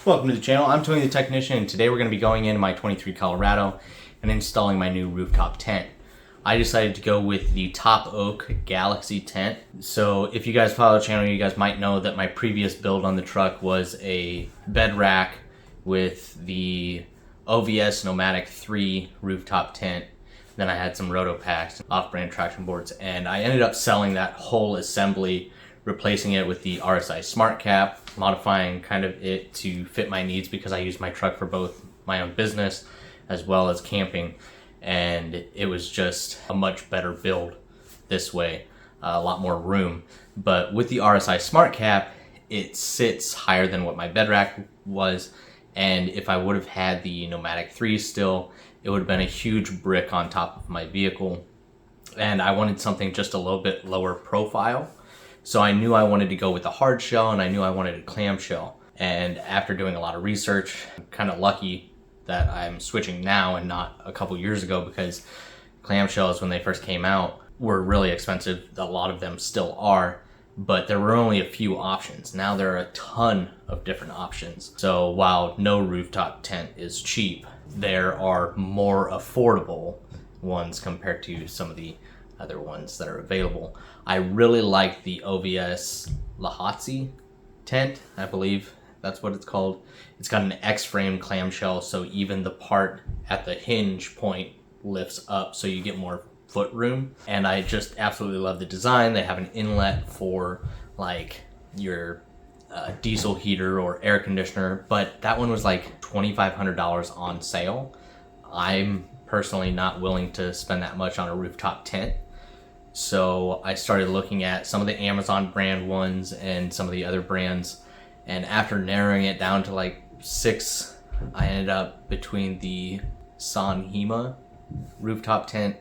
Welcome to the channel. I'm Tony the Technician, and today we're going to be going into my 23 Colorado and installing my new rooftop tent. I decided to go with the TopOak Galaxy tent. So if you guys follow the channel, you guys might know that my previous build on the truck was a bed rack with the OVS Nomadic 3 rooftop tent. Then I had some roto packs, off-brand traction boards, and I ended up selling that whole assembly, replacing it with the RSI Smart Cap, modifying kind of it to fit my needs because I use my truck for both my own business as well as camping, and it was just a much better build this way, a lot more room. But with the RSI Smart Cap, it sits higher than what my bed rack was, and if I would have had the Nomadic 3 still, it would have been a huge brick on top of my vehicle, and I wanted something just a little bit lower profile. So I knew I wanted to go with a hard shell, and I knew I wanted a clamshell. And after doing a lot of research, I'm kind of lucky that I'm switching now and not a couple years ago, because clamshells, when they first came out, were really expensive. A lot of them still are, but there were only a few options. Now there are a ton of different options. So while no rooftop tent is cheap, there are more affordable ones compared to some of the other ones that are available. I really like the OVS Lahatsi tent, I believe that's what it's called. It's got an X-frame clamshell, so even the part at the hinge point lifts up so you get more foot room. And I just absolutely love the design. They have an inlet for like your diesel heater or air conditioner, but that one was like $2,500 on sale. I'm personally not willing to spend that much on a rooftop tent. So I started looking at some of the Amazon brand ones and some of the other brands. And after narrowing it down to like 6, I ended up between the Sanhima rooftop tent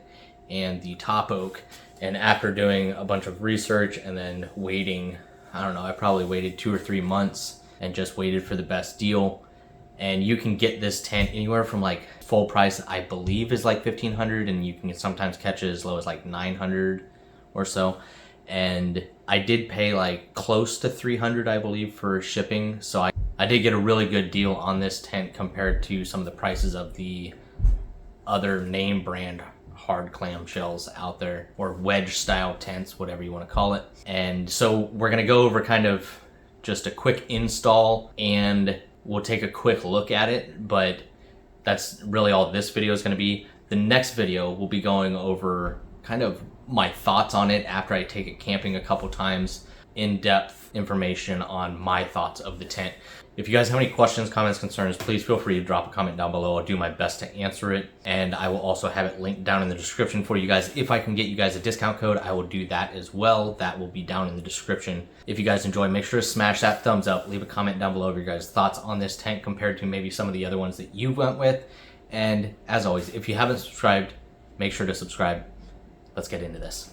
and the TopOak. And after doing a bunch of research and then waiting, I don't know, I probably waited 2 or 3 months and just waited for the best deal. And you can get this tent anywhere from like full price, I believe, is like $1,500, and you can sometimes catch it as low as like $900 or so. And I did pay like close to $300, I believe, for shipping. So I did get a really good deal on this tent compared to some of the prices of the other name brand hard clamshells out there, or wedge style tents, whatever you want to call it. And so we're gonna go over kind of just a quick install, and we'll take a quick look at it, but that's really all this video is going to be. The next video will be going over kind of my thoughts on it after I take it camping a couple times, in-depth information on my thoughts of the tent. If you guys have any questions, comments, concerns, please feel free to drop a comment down below. I'll do my best to answer it, and I will also have it linked down in the description for you guys. If I can get you guys a discount code, I will do that as well. That will be down in the description. If you guys enjoy, make sure to smash that thumbs up. Leave a comment down below of your guys' thoughts on this tent compared to maybe some of the other ones that you went with. And as always, if you haven't subscribed, make sure to subscribe. Let's get into this.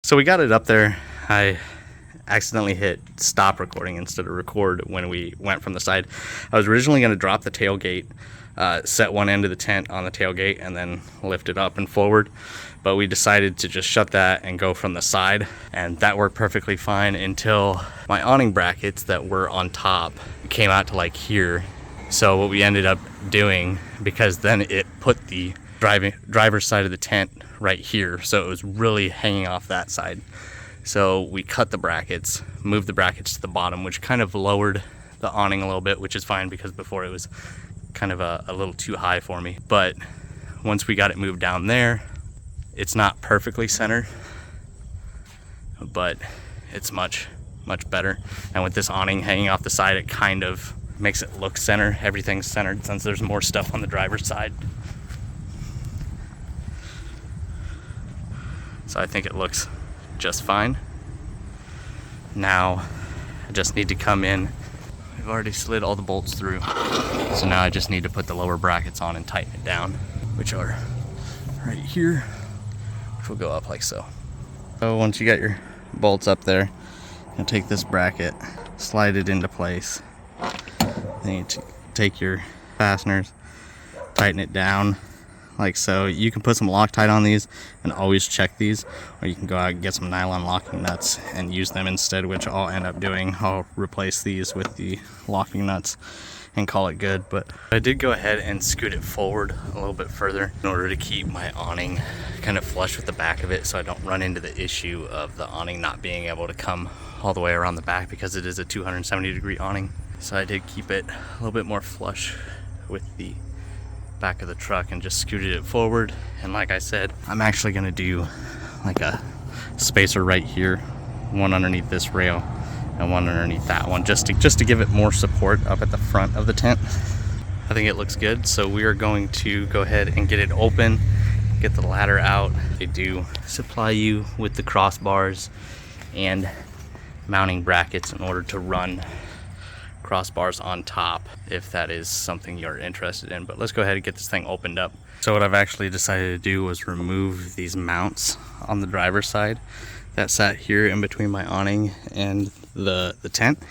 So we got it up there. I accidentally hit stop recording instead of record when we went from the side. I was originally going to drop the tailgate, set one end of the tent on the tailgate and then lift it up and forward, but we decided to just shut that and go from the side, and that worked perfectly fine until my awning brackets that were on top came out to like here. So what we ended up doing, because then it put the driver's side of the tent right here, so it was really hanging off that side. So we cut the brackets, moved the brackets to the bottom, which kind of lowered the awning a little bit, which is fine because before it was kind of a little too high for me. But once we got it moved down there, it's not perfectly centered, but it's much better. And with this awning hanging off the side, it kind of makes it look center. Everything's centered since there's more stuff on the driver's side. So I think it looks just fine. Now I just need to come in. I've already slid all the bolts through, so now I just need to put the lower brackets on and tighten it down, which are right here, which will go up like so. So once you got your bolts up there, you'll take this bracket, slide it into place. Then you take your fasteners, tighten it down like so. You can put some Loctite on these and always check these, or you can go out and get some nylon locking nuts and use them instead, which I'll end up doing. I'll replace these with the locking nuts and call it good. But I did go ahead and scoot it forward a little bit further in order to keep my awning kind of flush with the back of it, so I don't run into the issue of the awning not being able to come all the way around the back, because it is a 270-degree awning. So I did keep it a little bit more flush with the back of the truck and just scooted it forward. And like I said, I'm actually gonna do like a spacer right here, one underneath this rail and one underneath that one, just to give it more support up at the front of the tent. I think it looks good, so we are going to go ahead and get it open, get the ladder out. They do supply you with the crossbars and mounting brackets in order to run crossbars on top, if that is something you're interested in. But let's go ahead and get this thing opened up. So what I've actually decided to do was remove these mounts on the driver's side that sat here in between my awning and the tent.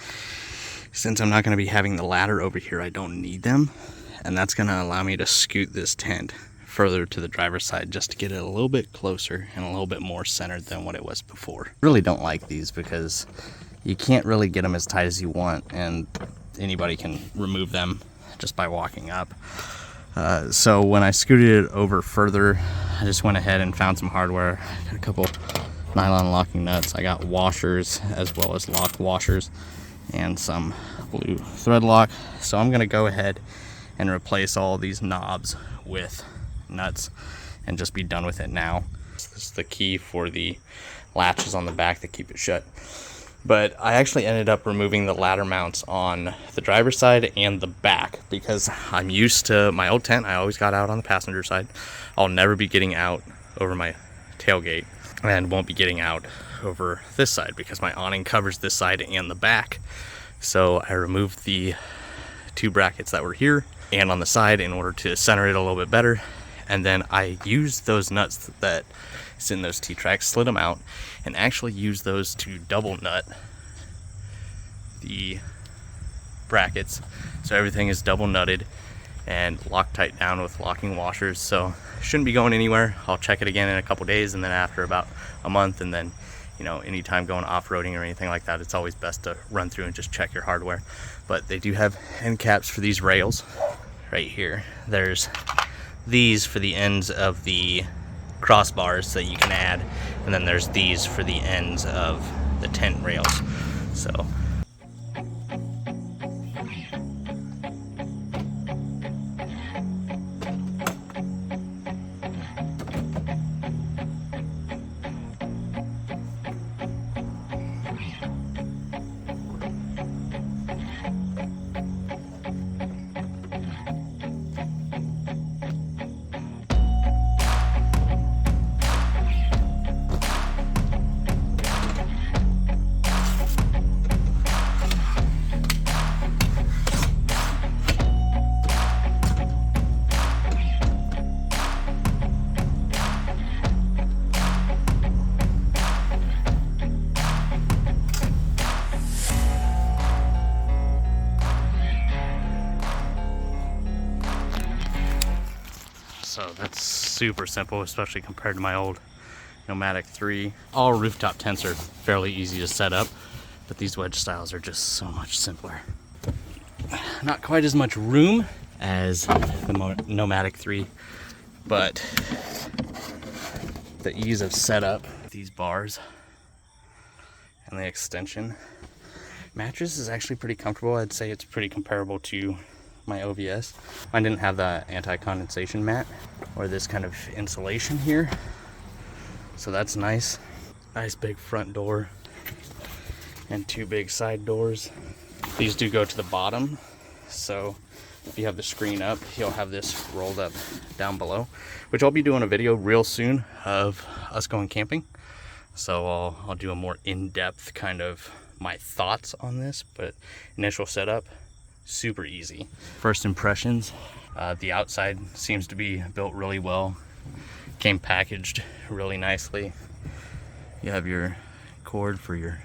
Since I'm not going to be having the ladder over here, I don't need them, and that's going to allow me to scoot this tent further to the driver's side just to get it a little bit closer and a little bit more centered than what it was before. I really don't like these because you can't really get them as tight as you want, and anybody can remove them just by walking up. So when I scooted it over further, I just went ahead and found some hardware. I got a couple nylon locking nuts. I got washers as well as lock washers and some blue thread lock. So I'm gonna go ahead and replace all these knobs with nuts and just be done with it now. This is the key for the latches on the back that keep it shut. But I actually ended up removing the ladder mounts on the driver's side and the back because I'm used to my old tent. I always got out on the passenger side. I'll never be getting out over my tailgate and won't be getting out over this side because my awning covers this side and the back. So I removed the two brackets that were here and on the side in order to center it a little bit better. And then I used those nuts that is in those T-tracks, slid them out, and actually used those to double nut the brackets. So everything is double nutted and Loctite down with locking washers. So shouldn't be going anywhere. I'll check it again in a couple days, and then after about a month, and then, you know, anytime going off-roading or anything like that, it's always best to run through and just check your hardware. But they do have end caps for these rails right here. There's these for the ends of the crossbars that you can add, and then there's these for the ends of the tent rails. So So that's super simple, especially compared to my old Nomadic 3. All rooftop tents are fairly easy to set up, but these wedge styles are just so much simpler. Not quite as much room as the Nomadic 3, but the ease of setup, these bars and the extension. Mattress is actually pretty comfortable. I'd say it's pretty comparable to my OVS. I didn't have the anti-condensation mat or this kind of insulation here, so that's nice. Nice big front door and 2 big side doors. These do go to the bottom, so if you have the screen up, you'll have this rolled up down below, which I'll be doing a video real soon of us going camping. So I'll do a more in-depth kind of my thoughts on this, but initial setup, super easy. First impressions, the outside seems to be built really well. Came packaged really nicely. You have your cord for your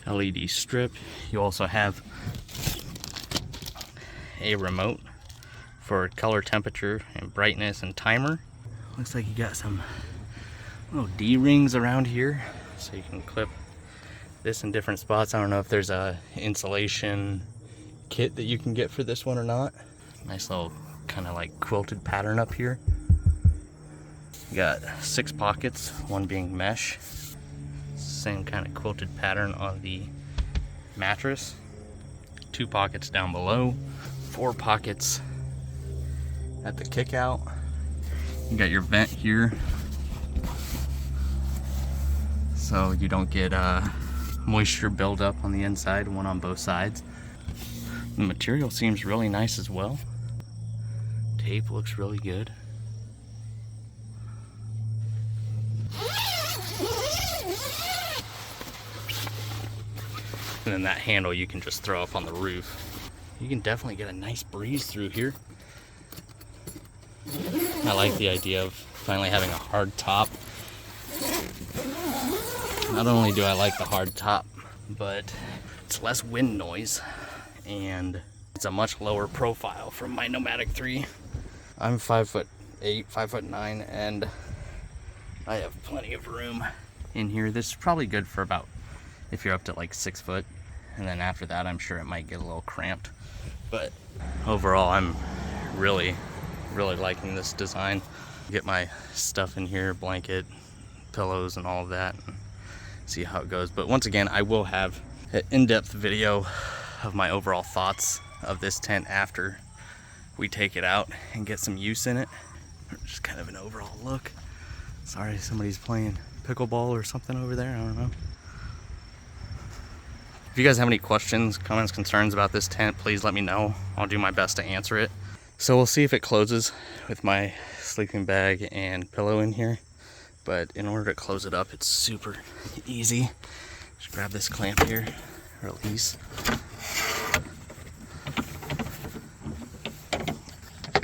LED strip. You also have a remote for color, temperature, and brightness and timer. Looks like you got some little D-rings around here, so you can clip this in different spots. I don't know if there's a insulation kit that you can get for this one or not. Nice little kind of like quilted pattern up here. You got 6 pockets, one being mesh. Same kind of quilted pattern on the mattress. 2 pockets down below, 4 pockets at the kick out. You got your vent here, so you don't get moisture buildup on the inside, one on both sides. The material seems really nice as well. Tape looks really good. And then that handle you can just throw up on the roof. You can definitely get a nice breeze through here. I like the idea of finally having a hard top. Not only do I like the hard top, but it's less wind noise and it's a much lower profile from my Nomadic 3. I'm 5'8", 5'9", and I have plenty of room in here. This is probably good for about, if you're up to like 6 foot, and then after that I'm sure it might get a little cramped. But overall I'm really liking this design. Get my stuff in here, blanket, pillows, and all of that, and see how it goes. But once again, I will have an in-depth video of my overall thoughts of this tent after we take it out and get some use in it. Just kind of an overall look. Sorry, somebody's playing pickleball or something over there, I don't know. If you guys have any questions, comments, concerns about this tent, please let me know. I'll do my best to answer it. So we'll see if it closes with my sleeping bag and pillow in here. But in order to close it up, it's super easy. Just grab this clamp here, release.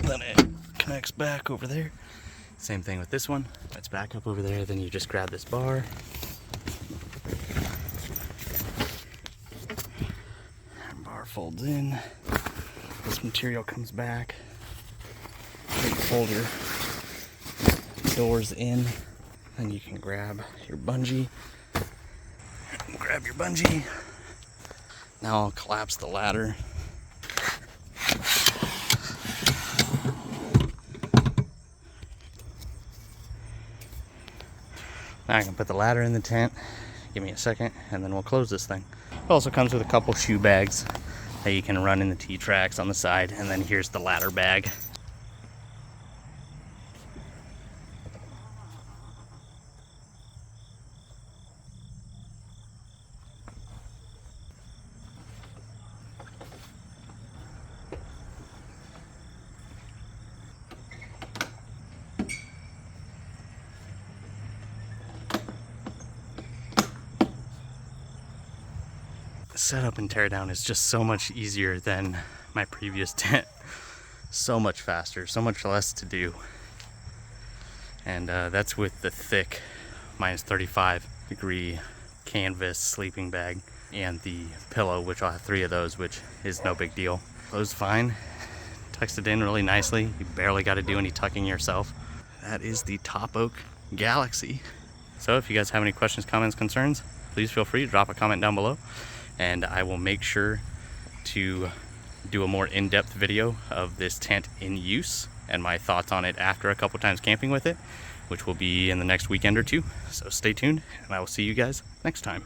Then it connects back over there. Same thing with this one. It's back up over there. Then you just grab this bar. Bar folds in. This material comes back. You fold your doors in. Then you can grab your bungee. Grab your bungee. Now I'll collapse the ladder. Now I can put the ladder in the tent. Give me a second, and then we'll close this thing. It also comes with a couple shoe bags that you can run in the T-tracks on the side, and then here's the ladder bag. Setup and tear down is just so much easier than my previous tent. So much faster, so much less to do. And that's with the thick minus 35 degree canvas sleeping bag and the pillow, which I'll have 3 of those, which is no big deal. Closed fine. tucks it in really nicely. You barely got to do any tucking yourself. That is the TopOak Galaxy. So if you guys have any questions, comments, concerns, please feel free to drop a comment down below, and I will make sure to do a more in-depth video of this tent in use and my thoughts on it after a couple times camping with it, which will be in the next weekend or two. So stay tuned, and I will see you guys next time.